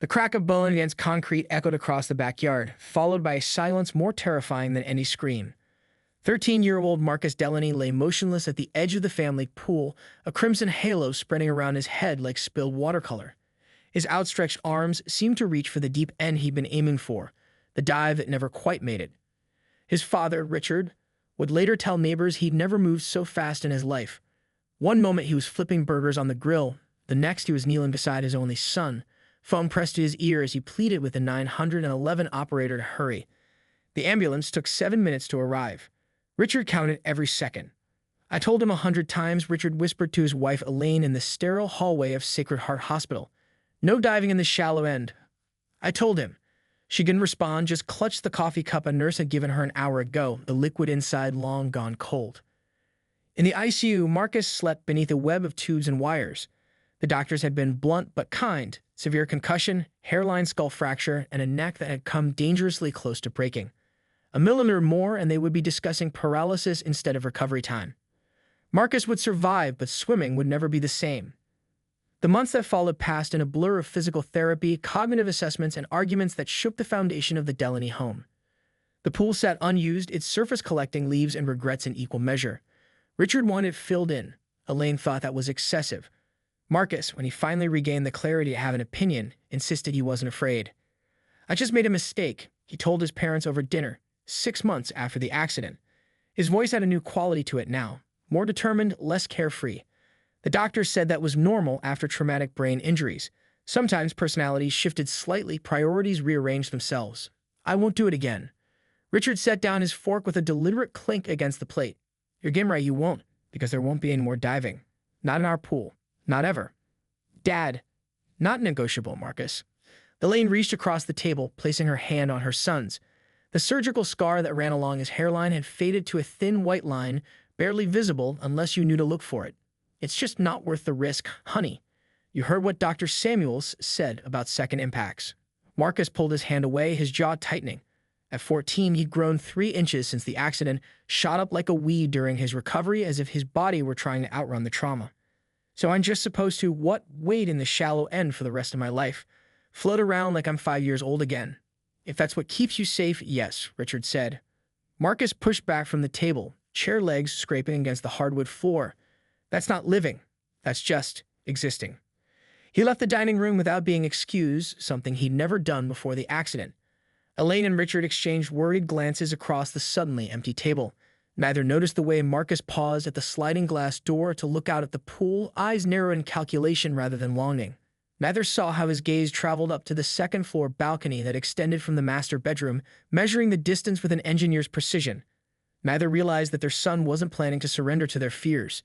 The crack of bone against concrete echoed across the backyard, followed by a silence more terrifying than any scream. 13-year-old Marcus Delaney lay motionless at the edge of the family pool, a crimson halo spreading around his head like spilled watercolor. His outstretched arms seemed to reach for the deep end he'd been aiming for, the dive that never quite made it. His father, Richard, would later tell neighbors he'd never moved so fast in his life. One moment he was flipping burgers on the grill, the next he was kneeling beside his only son, phone pressed to his ear as he pleaded with the 911 operator to hurry. The ambulance took 7 minutes to arrive. Richard counted every second. "I told him 100 times," Richard whispered to his wife Elaine in the sterile hallway of Sacred Heart Hospital. "No diving in the shallow end. I told him." She didn't respond, just clutched the coffee cup a nurse had given her an hour ago, the liquid inside long gone cold. In the ICU, Marcus slept beneath a web of tubes and wires. The doctors had been blunt but kind: severe concussion, hairline skull fracture, and a neck that had come dangerously close to breaking. A millimeter more and they would be discussing paralysis instead of recovery time. Marcus would survive, but swimming would never be the same. The months that followed passed in a blur of physical therapy, cognitive assessments, and arguments that shook the foundation of the Delaney home. The pool sat unused, its surface collecting leaves and regrets in equal measure. Richard wanted it filled in. Elaine thought that was excessive. Marcus, when he finally regained the clarity to have an opinion, insisted he wasn't afraid. "I just made a mistake," he told his parents over dinner, 6 months after the accident. His voice had a new quality to it now, more determined, less carefree. The doctor said that was normal after traumatic brain injuries. Sometimes personalities shifted slightly, priorities rearranged themselves. "I won't do it again." Richard set down his fork with a deliberate clink against the plate. "You're game right, you won't, because there won't be any more diving. Not in our pool. Not ever." "Dad." "Not negotiable, Marcus." Elaine reached across the table, placing her hand on her son's. The surgical scar that ran along his hairline had faded to a thin white line, barely visible unless you knew to look for it. "It's just not worth the risk, honey. You heard what Dr. Samuels said about second impacts." Marcus pulled his hand away, his jaw tightening. At 14, he'd grown 3 inches since the accident, shot up like a weed during his recovery as if his body were trying to outrun the trauma. "So I'm just supposed to, what, wade in the shallow end for the rest of my life? Float around like I'm 5 years old again?" "If that's what keeps you safe, yes," Richard said. Marcus pushed back from the table, chair legs scraping against the hardwood floor. "That's not living. That's just existing." He left the dining room without being excused, something he'd never done before the accident. Elaine and Richard exchanged worried glances across the suddenly empty table. Neither noticed the way Marcus paused at the sliding glass door to look out at the pool, eyes narrowed in calculation rather than longing. Neither saw how his gaze traveled up to the second-floor balcony that extended from the master bedroom, measuring the distance with an engineer's precision. Neither realized that their son wasn't planning to surrender to their fears.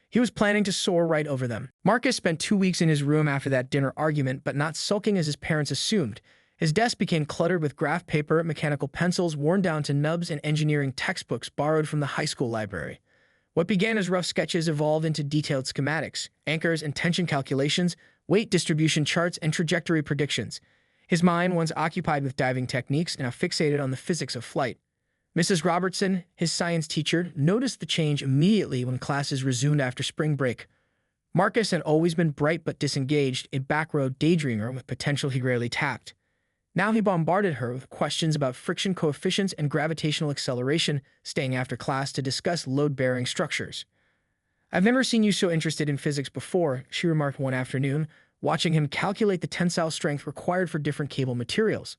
He was planning to soar right over them. Marcus spent 2 weeks in his room after that dinner argument, but not sulking as his parents assumed. His desk became cluttered with graph paper, mechanical pencils worn down to nubs, and engineering textbooks borrowed from the high school library. What began as rough sketches evolved into detailed schematics, anchors and tension calculations, weight distribution charts, and trajectory predictions. His mind, once occupied with diving techniques, now fixated on the physics of flight. Mrs. Robertson, his science teacher, noticed the change immediately when classes resumed after spring break. Marcus had always been bright but disengaged, a back-row daydreamer with potential he rarely tapped. Now he bombarded her with questions about friction coefficients and gravitational acceleration, staying after class to discuss load-bearing structures. "I've never seen you so interested in physics before," she remarked one afternoon, watching him calculate the tensile strength required for different cable materials.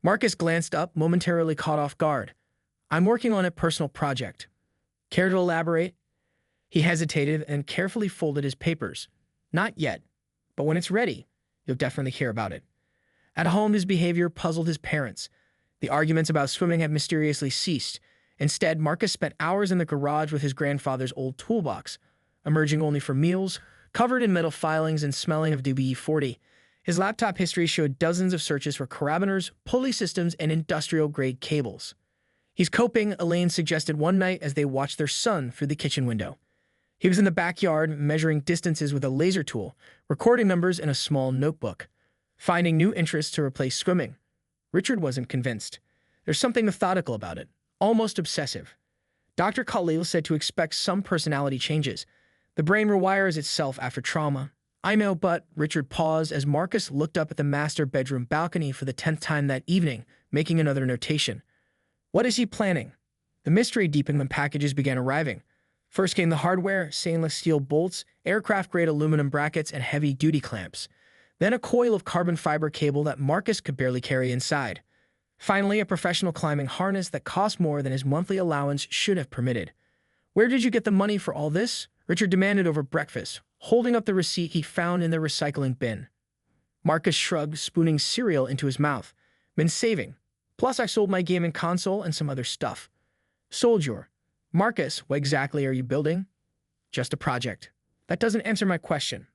Marcus glanced up, momentarily caught off guard. "I'm working on a personal project." "Care to elaborate?" He hesitated and carefully folded his papers. "Not yet, but when it's ready, you'll definitely hear about it." At home, his behavior puzzled his parents. The arguments about swimming had mysteriously ceased. Instead, Marcus spent hours in the garage with his grandfather's old toolbox, emerging only for meals, covered in metal filings and smelling of WD-40. His laptop history showed dozens of searches for carabiners, pulley systems, and industrial-grade cables. "He's coping," Elaine suggested one night as they watched their son through the kitchen window. He was in the backyard, measuring distances with a laser tool, recording numbers in a small notebook, finding new interests to replace swimming. Richard wasn't convinced. There's something methodical about it, almost obsessive. Dr. Khalil said to expect some personality changes. The brain rewires itself after trauma. I know, but Richard paused as Marcus looked up at the master bedroom balcony for the 10th time that evening, making another notation. What is he planning? The mystery deepened when packages began arriving. First came the hardware, stainless steel bolts, aircraft-grade aluminum brackets, and heavy-duty clamps. Then a coil of carbon fiber cable that Marcus could barely carry inside. Finally, a professional climbing harness that cost more than his monthly allowance should have permitted. Where did you get the money for all this? Richard demanded over breakfast, holding up the receipt he found in the recycling bin. Marcus shrugged, spooning cereal into his mouth. Been saving. Plus, I sold my gaming console and some other stuff. Sold your. Marcus, what exactly are you building? Just a project. That doesn't answer my question.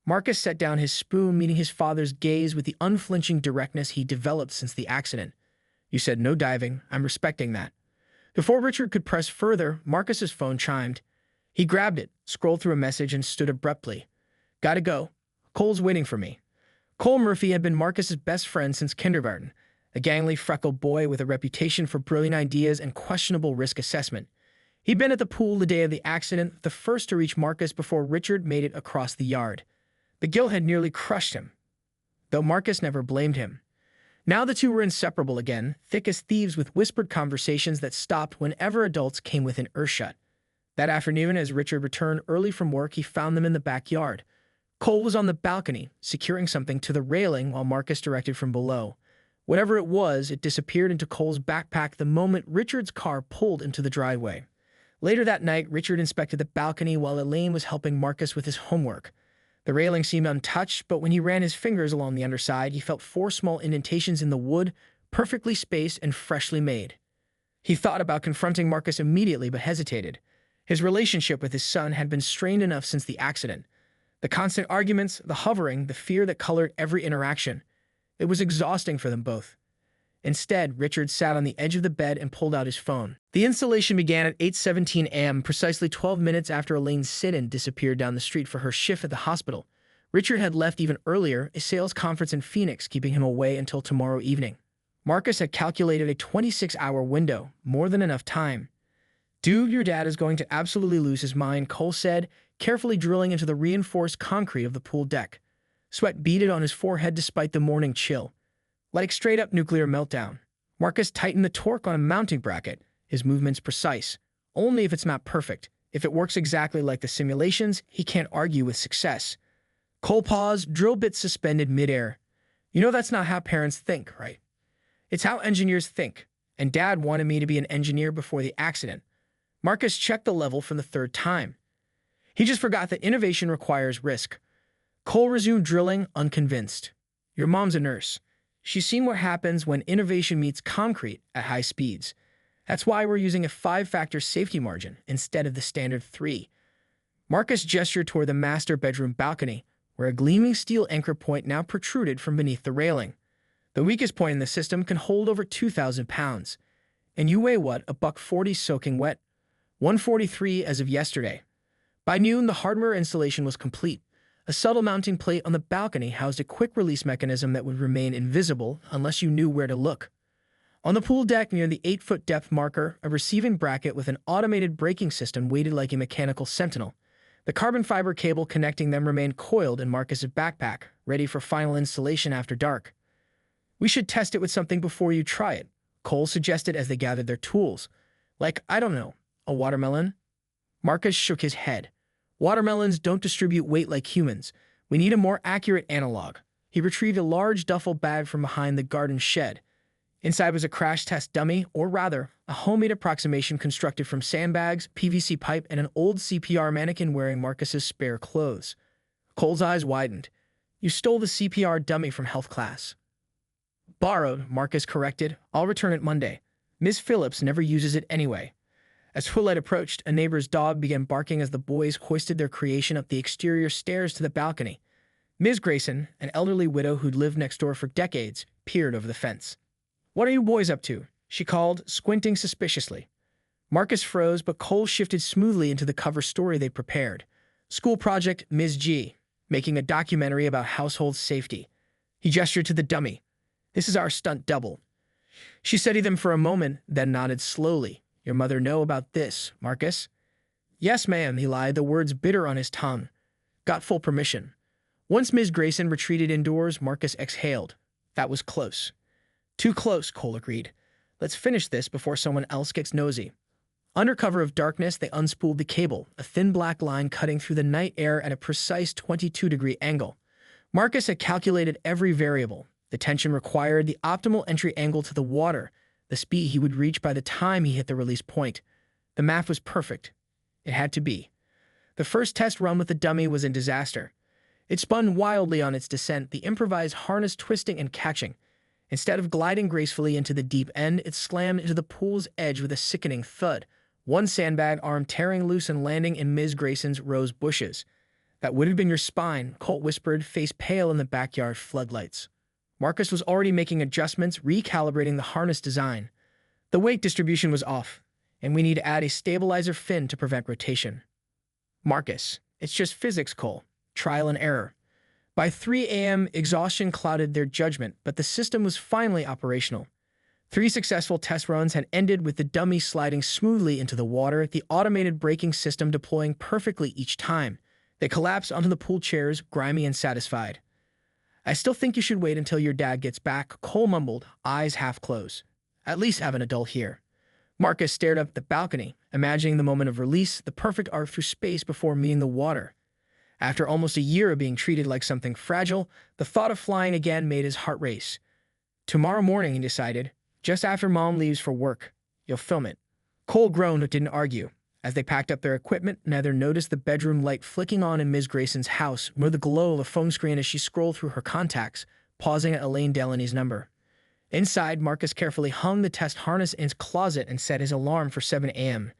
Marcus set down his spoon, meeting his father's gaze with the unflinching directness he developed since the accident. You said no diving. I'm respecting that. Before Richard could press further, Marcus's phone chimed. He grabbed it, scrolled through a message, and stood abruptly. Gotta go. Cole's waiting for me. Cole Murphy had been Marcus's best friend since kindergarten, a gangly, freckled boy with a reputation for brilliant ideas and questionable risk assessment. He'd been at the pool the day of the accident, the first to reach Marcus before Richard made it across the yard. The guilt had nearly crushed him, though Marcus never blamed him. Now the two were inseparable again, thick as thieves with whispered conversations that stopped whenever adults came within earshot. That afternoon, as Richard returned early from work, he found them in the backyard. Cole was on the balcony, securing something to the railing while Marcus directed from below. Whatever it was, it disappeared into Cole's backpack the moment Richard's car pulled into the driveway. Later that night, Richard inspected the balcony while Elaine was helping Marcus with his homework. The railing seemed untouched, but when he ran his fingers along the underside, he felt 4 small indentations in the wood, perfectly spaced and freshly made. He thought about confronting Marcus immediately, but hesitated. His relationship with his son had been strained enough since the accident. The constant arguments, the hovering, the fear that colored every interaction. It was exhausting for them both. Instead, Richard sat on the edge of the bed and pulled out his phone. The installation began at 8:17 a.m., precisely 12 minutes after Elaine's sit-in disappeared down the street for her shift at the hospital. Richard had left even earlier, a sales conference in Phoenix keeping him away until tomorrow evening. Marcus had calculated a 26-hour window, more than enough time. Dude, your dad is going to absolutely lose his mind, Cole said, carefully drilling into the reinforced concrete of the pool deck. Sweat beaded on his forehead despite the morning chill. Like straight-up nuclear meltdown. Marcus tightened the torque on a mounting bracket, his movements precise. Only if it's not perfect. If it works exactly like the simulations, he can't argue with success. Cole paused, drill bits suspended midair. You know that's not how parents think, right? It's how engineers think, and Dad wanted me to be an engineer before the accident. Marcus checked the level for the 3rd time. He just forgot that innovation requires risk. Cole resumed drilling, unconvinced. Your mom's a nurse. She's seen what happens when innovation meets concrete at high speeds. That's why we're using a 5-factor safety margin instead of the standard 3. Marcus gestured toward the master bedroom balcony, where a gleaming steel anchor point now protruded from beneath the railing. The weakest point in the system can hold over 2,000 pounds. And you weigh what, $140 soaking wet? 143 as of yesterday. By noon, the hardware installation was complete. A subtle mounting plate on the balcony housed a quick-release mechanism that would remain invisible unless you knew where to look. On the pool deck near the 8-foot depth marker, a receiving bracket with an automated braking system waited like a mechanical sentinel. The carbon fiber cable connecting them remained coiled in Marcus's backpack, ready for final installation after dark. We should test it with something before you try it, Cole suggested as they gathered their tools. Like, I don't know, a watermelon? Marcus shook his head. Watermelons don't distribute weight like humans. We need a more accurate analog. He retrieved a large duffel bag from behind the garden shed. Inside was a crash test dummy, or rather, a homemade approximation constructed from sandbags, PVC pipe, and an old CPR mannequin wearing Marcus's spare clothes. Cole's eyes widened. You stole the CPR dummy from health class. Borrowed, Marcus corrected. I'll return it Monday. Miss Phillips never uses it anyway. As twilight approached, a neighbor's dog began barking as the boys hoisted their creation up the exterior stairs to the balcony. Ms. Grayson, an elderly widow who'd lived next door for decades, peered over the fence. What are you boys up to? She called, squinting suspiciously. Marcus froze, but Cole shifted smoothly into the cover story they'd prepared. School project Ms. G, making a documentary about household safety. He gestured to the dummy. This is our stunt double. She studied them for a moment, then nodded slowly. Your mother know about this, Marcus? Yes, ma'am, he lied, the words bitter on his tongue. Got full permission. Once Ms. Grayson retreated indoors, Marcus exhaled. That was close. Too close, Cole agreed. Let's finish this before someone else gets nosy. Under cover of darkness, they unspooled the cable, a thin black line cutting through the night air at a precise 22-degree angle. Marcus had calculated every variable. The tension required, the optimal entry angle to the water, the speed he would reach by the time he hit the release point. The math was perfect. It had to be. The first test run with the dummy was a disaster. It spun wildly on its descent, the improvised harness twisting and catching. Instead of gliding gracefully into the deep end, it slammed into the pool's edge with a sickening thud, one sandbag arm tearing loose and landing in Ms. Grayson's rose bushes. That would have been your spine, Colt whispered, face pale in the backyard floodlights. Marcus was already making adjustments, recalibrating the harness design. The weight distribution was off, and we need to add a stabilizer fin to prevent rotation. Marcus, it's just physics, Cole. Trial and error. By 3 a.m., exhaustion clouded their judgment, but the system was finally operational. 3 successful test runs had ended with the dummy sliding smoothly into the water, the automated braking system deploying perfectly each time. They collapsed onto the pool chairs, grimy and satisfied. I still think you should wait until your dad gets back, Cole mumbled, eyes half closed. At least have an adult here. Marcus stared up at the balcony, imagining the moment of release, the perfect arc through space before meeting the water. After almost a year of being treated like something fragile, the thought of flying again made his heart race. Tomorrow morning, he decided, just after Mom leaves for work, you'll film it. Cole groaned but didn't argue. As they packed up their equipment, neither noticed the bedroom light flicking on in Ms. Grayson's house, nor the glow of a phone screen as she scrolled through her contacts, pausing at Elaine Delaney's number. Inside, Marcus carefully hung the test harness in his closet and set his alarm for 7 a.m.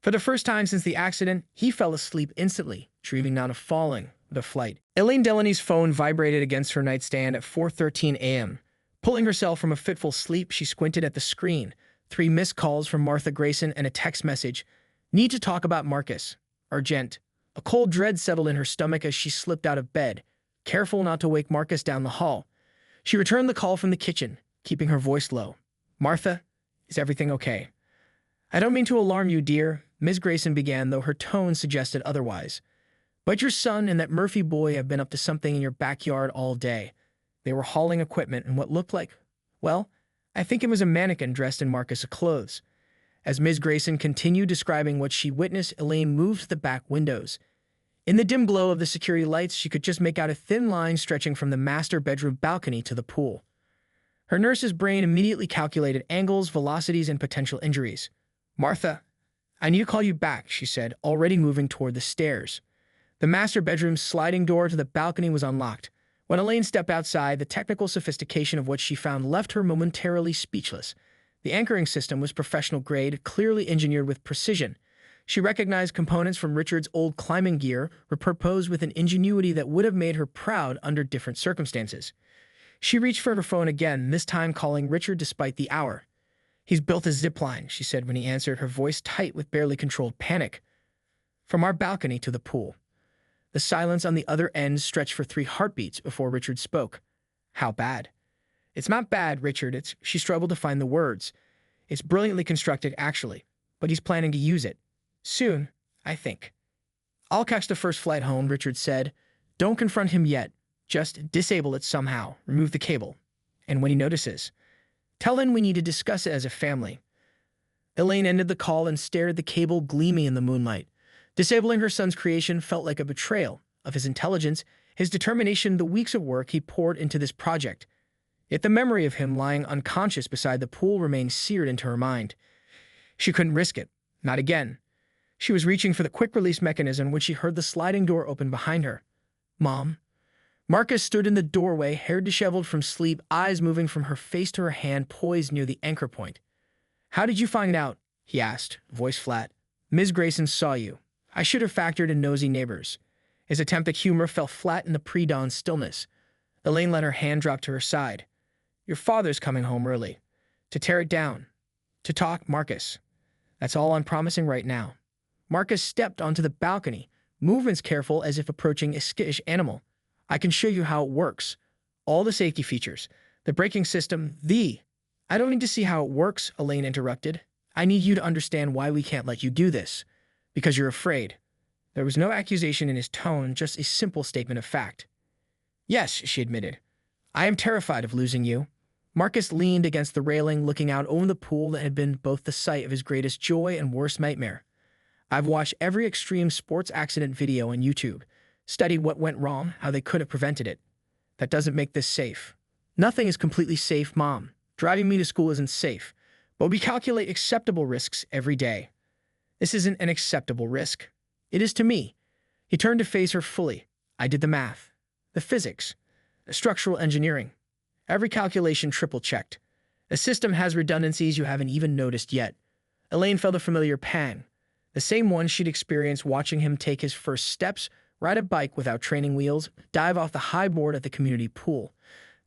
For the first time since the accident, he fell asleep instantly, dreaming not of falling, but of flight. Elaine Delaney's phone vibrated against her nightstand at 4:13 a.m. Pulling herself from a fitful sleep, she squinted at the screen. 3 missed calls from Martha Grayson and a text message. Need to talk about Marcus. Urgent. A cold dread settled in her stomach as she slipped out of bed, careful not to wake Marcus down the hall. She returned the call from the kitchen, keeping her voice low. Martha, is everything okay? I don't mean to alarm you, dear, Ms. Grayson began, though her tone suggested otherwise. But your son and that Murphy boy have been up to something in your backyard all day. They were hauling equipment in what looked like, well, I think it was a mannequin dressed in Marcus' clothes. As Ms. Grayson continued describing what she witnessed, Elaine moved to the back windows. In the dim glow of the security lights, she could just make out a thin line stretching from the master bedroom balcony to the pool. Her nurse's brain immediately calculated angles, velocities, and potential injuries. Martha, I need to call you back, she said, already moving toward the stairs. The master bedroom's sliding door to the balcony was unlocked. When Elaine stepped outside, the technical sophistication of what she found left her momentarily speechless. The anchoring system was professional grade, clearly engineered with precision. She recognized components from Richard's old climbing gear, repurposed with an ingenuity that would have made her proud under different circumstances. She reached for her phone again, this time calling Richard despite the hour. He's built a zipline, she said when he answered, her voice tight with barely controlled panic. From our balcony to the pool. The silence on the other end stretched for 3 heartbeats before Richard spoke. How bad? It's not bad, Richard. She struggled to find the words. It's brilliantly constructed, actually, but he's planning to use it. Soon, I think. I'll catch the first flight home, Richard said. Don't confront him yet. Just disable it somehow. Remove the cable. And when he notices, tell him we need to discuss it as a family. Elaine ended the call and stared at the cable gleaming in the moonlight. Disabling her son's creation felt like a betrayal of his intelligence, his determination, the weeks of work he poured into this project. Yet the memory of him lying unconscious beside the pool remained seared into her mind. She couldn't risk it. Not again. She was reaching for the quick-release mechanism when she heard the sliding door open behind her. Mom. Marcus stood in the doorway, hair disheveled from sleep, eyes moving from her face to her hand poised near the anchor point. How did you find out? He asked, voice flat. Ms. Grayson saw you. I should have factored in nosy neighbors. His attempt at humor fell flat in the pre-dawn stillness. Elaine let her hand drop to her side. Your father's coming home early. To tear it down. To talk, Marcus. That's all I'm promising right now. Marcus stepped onto the balcony, movements careful as if approaching a skittish animal. I can show you how it works. All the safety features. The braking system, I don't need to see how it works, Elaine interrupted. I need you to understand why we can't let you do this. Because you're afraid. There was no accusation in his tone, just a simple statement of fact. Yes, she admitted. I am terrified of losing you. Marcus leaned against the railing, looking out over the pool that had been both the site of his greatest joy and worst nightmare. I've watched every extreme sports accident video on YouTube, studied what went wrong, how they could have prevented it. That doesn't make this safe. Nothing is completely safe, Mom. Driving me to school isn't safe, but we calculate acceptable risks every day. This isn't an acceptable risk. It is to me. He turned to face her fully. I did the math, the physics, the structural engineering. Every calculation triple-checked. The system has redundancies you haven't even noticed yet. Elaine felt a familiar pang, the same one she'd experienced watching him take his first steps, ride a bike without training wheels, dive off the high board at the community pool.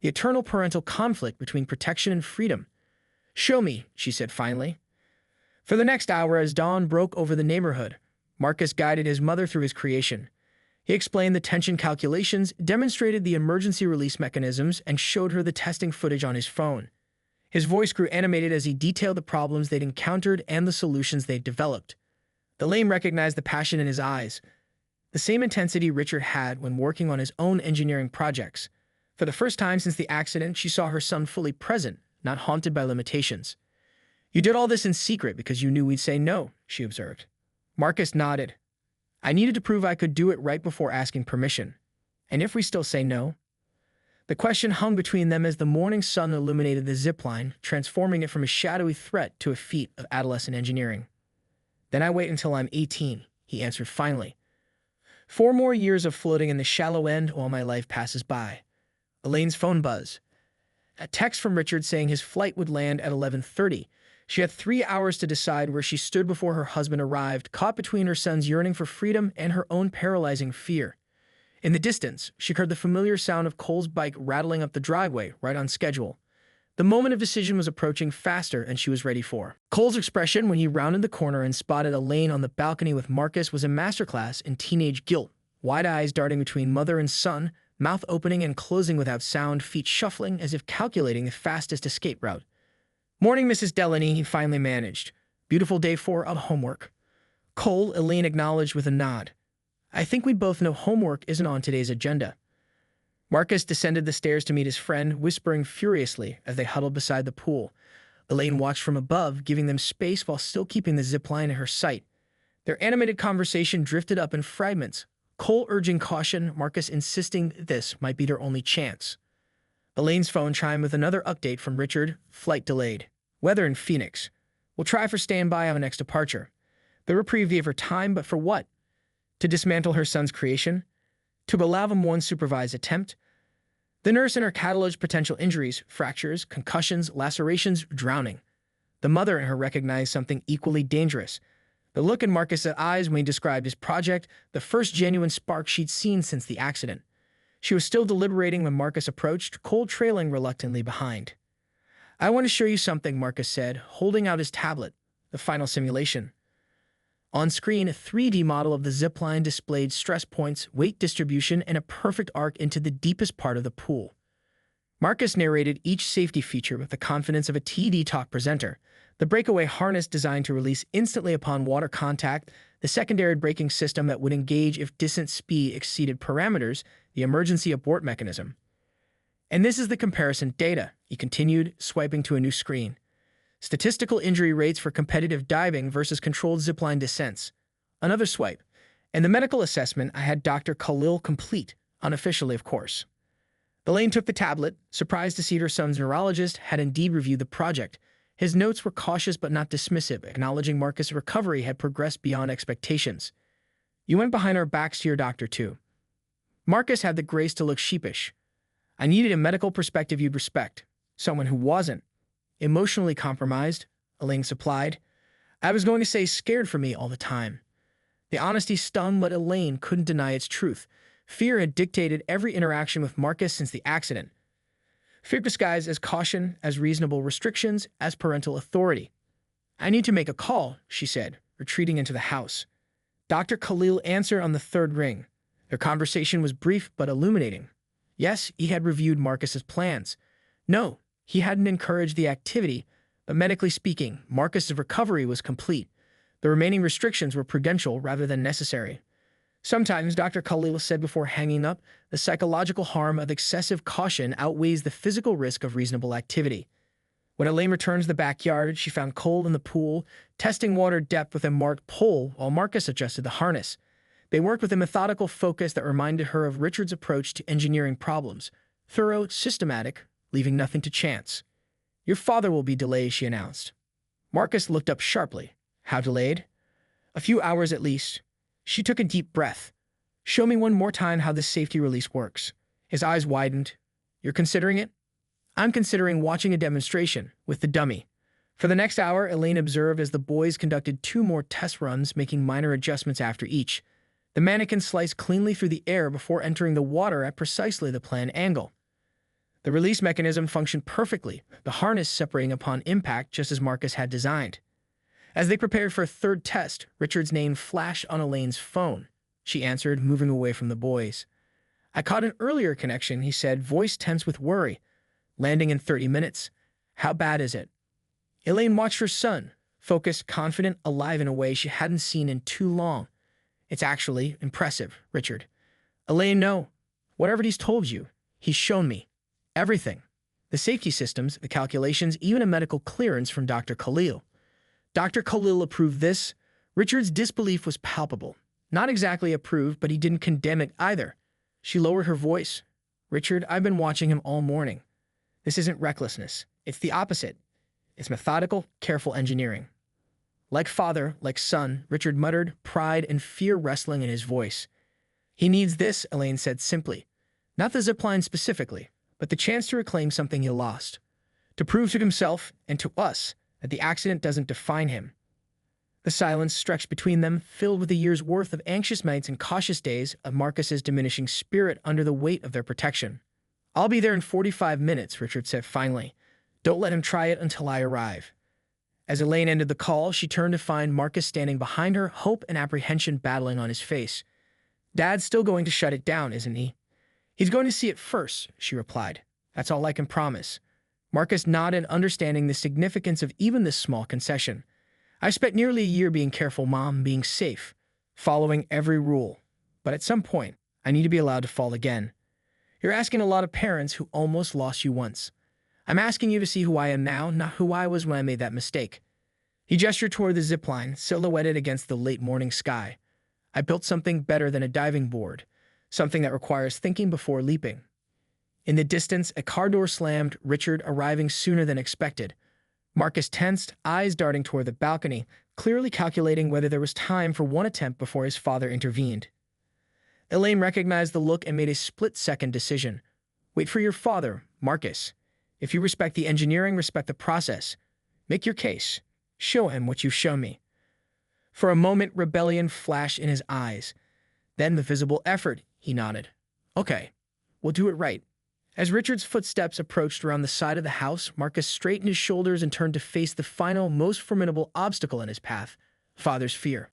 The eternal parental conflict between protection and freedom. Show me, she said finally. For the next hour, as dawn broke over the neighborhood, Marcus guided his mother through his creation. He explained the tension calculations, demonstrated the emergency release mechanisms, and showed her the testing footage on his phone. His voice grew animated as he detailed the problems they'd encountered and the solutions they'd developed. Elaine recognized the passion in his eyes, the same intensity Richard had when working on his own engineering projects. For the first time since the accident, she saw her son fully present, not haunted by limitations. You did all this in secret because you knew we'd say no, she observed. Marcus nodded. I needed to prove I could do it right before asking permission. And if we still say no? The question hung between them as the morning sun illuminated the zipline, transforming it from a shadowy threat to a feat of adolescent engineering. Then I wait until I'm 18, he answered finally. 4 more years of floating in the shallow end while my life passes by. Elaine's phone buzzed. A text from Richard saying his flight would land at 11:30. She had 3 hours to decide where she stood before her husband arrived, caught between her son's yearning for freedom and her own paralyzing fear. In the distance, she heard the familiar sound of Cole's bike rattling up the driveway, right on schedule. The moment of decision was approaching faster than she was ready for. Cole's expression when he rounded the corner and spotted Elaine on the balcony with Marcus was a masterclass in teenage guilt, wide eyes darting between mother and son, mouth opening and closing without sound, feet shuffling as if calculating the fastest escape route. Morning, Mrs. Delaney, he finally managed. Beautiful day for homework. Cole, Elaine acknowledged with a nod. I think we both know homework isn't on today's agenda. Marcus descended the stairs to meet his friend, whispering furiously as they huddled beside the pool. Elaine watched from above, giving them space while still keeping the zipline in her sight. Their animated conversation drifted up in fragments, Cole urging caution, Marcus insisting this might be their only chance. Elaine's phone chimed with another update from Richard. Flight delayed. Weather in Phoenix. We'll try for standby on next departure. The reprieve gave her time, but for what? To dismantle her son's creation? To allow them one supervised attempt? The nurse in her cataloged potential injuries, fractures, concussions, lacerations, drowning. The mother in her recognized something equally dangerous. The look in Marcus' eyes when he described his project, the first genuine spark she'd seen since the accident. She was still deliberating when Marcus approached, Cole trailing reluctantly behind. I want to show you something, Marcus said, holding out his tablet, the final simulation. On screen, a 3D model of the zipline displayed stress points, weight distribution, and a perfect arc into the deepest part of the pool. Marcus narrated each safety feature with the confidence of a TED Talk presenter. The breakaway harness designed to release instantly upon water contact, the secondary braking system that would engage if descent speed exceeded parameters, the emergency abort mechanism. And this is the comparison data, he continued, swiping to a new screen. Statistical injury rates for competitive diving versus controlled zipline descents. Another swipe. And the medical assessment I had Dr. Khalil complete, unofficially of course. Elaine took the tablet, surprised to see her son's neurologist had indeed reviewed the project. His notes were cautious but not dismissive, acknowledging Marcus' recovery had progressed beyond expectations. You went behind our backs to your doctor too. Marcus had the grace to look sheepish. I needed a medical perspective you'd respect. Someone who wasn't emotionally compromised, Elaine supplied. I was going to say scared for me all the time. The honesty stung, but Elaine couldn't deny its truth. Fear had dictated every interaction with Marcus since the accident. Fear disguised as caution, as reasonable restrictions, as parental authority. I need to make a call, she said, retreating into the house. Dr. Khalil answered on the third ring. Their conversation was brief but illuminating. Yes, he had reviewed Marcus's plans. No, he hadn't encouraged the activity, but medically speaking, Marcus's recovery was complete. The remaining restrictions were prudential rather than necessary. Sometimes, Dr. Khalil said before hanging up, the psychological harm of excessive caution outweighs the physical risk of reasonable activity. When Elaine returned to the backyard, she found Cole in the pool, testing water depth with a marked pole while Marcus adjusted the harness. They worked with a methodical focus that reminded her of Richard's approach to engineering problems: thorough, systematic, leaving nothing to chance. "Your father will be delayed," she announced. Marcus looked up sharply. "How delayed?" "A few hours at least." She took a deep breath. "Show me one more time how this safety release works." His eyes widened. "You're considering it?" "I'm considering watching a demonstration with the dummy." For the next hour, Elaine observed as the boys conducted 2 more test runs, making minor adjustments after each. The mannequin sliced cleanly through the air before entering the water at precisely the planned angle. The release mechanism functioned perfectly, the harness separating upon impact just as Marcus had designed. As they prepared for a 3rd test, Richard's name flashed on Elaine's phone. She answered, moving away from the boys. "I caught an earlier connection," he said, voice tense with worry. "Landing in 30 minutes. How bad is it?" Elaine watched her son, focused, confident, alive in a way she hadn't seen in too long. "It's actually impressive, Richard." "Elaine, no. Whatever he's told you, he's shown me. Everything. The safety systems, the calculations, even a medical clearance from Dr. Khalil." Dr. Khalil approved this. Richard's disbelief was palpable. Not exactly approved, but he didn't condemn it either. She lowered her voice. "Richard, I've been watching him all morning. This isn't recklessness. It's the opposite. It's methodical, careful engineering." Like father, like son, Richard muttered, pride and fear wrestling in his voice. "He needs this," Elaine said simply. "Not the zipline specifically, but the chance to reclaim something he lost. To prove to himself and to us that the accident doesn't define him." The silence stretched between them, filled with a year's worth of anxious nights and cautious days of Marcus's diminishing spirit under the weight of their protection. "I'll be there in 45 minutes, Richard said finally. "Don't let him try it until I arrive." As Elaine ended the call, she turned to find Marcus standing behind her, hope and apprehension battling on his face. "Dad's still going to shut it down, isn't he?" "He's going to see it first," she replied. "That's all I can promise." Marcus nodded, understanding the significance of even this small concession. "I spent nearly a year being careful, Mom, being safe, following every rule. But at some point, I need to be allowed to fall again. You're asking a lot of parents who almost lost you once. I'm asking you to see who I am now, not who I was when I made that mistake." He gestured toward the zipline, silhouetted against the late morning sky. "I built something better than a diving board, something that requires thinking before leaping." In the distance, a car door slammed, Richard arriving sooner than expected. Marcus tensed, eyes darting toward the balcony, clearly calculating whether there was time for one attempt before his father intervened. Elaine recognized the look and made a split-second decision. "Wait for your father, Marcus. If you respect the engineering, respect the process. Make your case. Show him what you've shown me." For a moment, rebellion flashed in his eyes. Then the visible effort, he nodded. "Okay, we'll do it right." As Richard's footsteps approached around the side of the house, Marcus straightened his shoulders and turned to face the final, most formidable obstacle in his path: father's fear.